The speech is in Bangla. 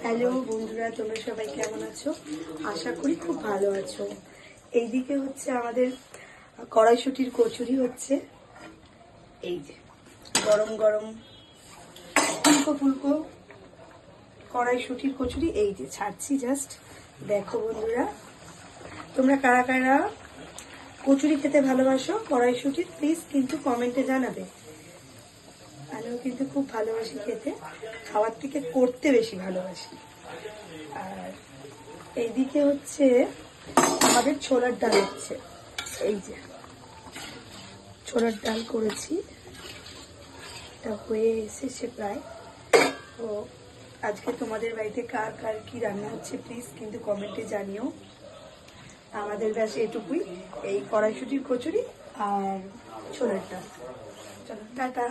হ্যালো বন্ধুরা, তোমরা সবাই কেমন আছো? আশা করি খুব ভালো আছো। এইদিকে হচ্ছে আমাদের কড়াইশুটির কচুরি হচ্ছে। এই যে গরম গরম ফুলকো ফুলকো কড়াইশুটির কচুরি, এই যে ছাড়ছি জাস্ট। দেখো বন্ধুরা, তোমরা কারা কারা কচুরি খেতে ভালোবাসো কড়াইশুটির, প্লিজ কিন্তু কমেন্টে জানাবে। আমিও কিন্তু খুব ভালোবাসি খেতে, খাওয়ার থেকে করতে বেশি ভালোবাসি। আর এইদিকে হচ্ছে আমাদের ছোলার ডাল হচ্ছে। এই যে ছোলার ডাল করেছি, এটা হয়ে এসেছে প্রায়। তো আজকে তোমাদের বাড়িতে কার কার কি রান্না হচ্ছে প্লিজ কিন্তু কমেন্টে জানিও। আমাদের ব্যাস এটুকুই, এই কড়াইশুটির কচুরি আর ছোলার ডাল। চলো টাটা।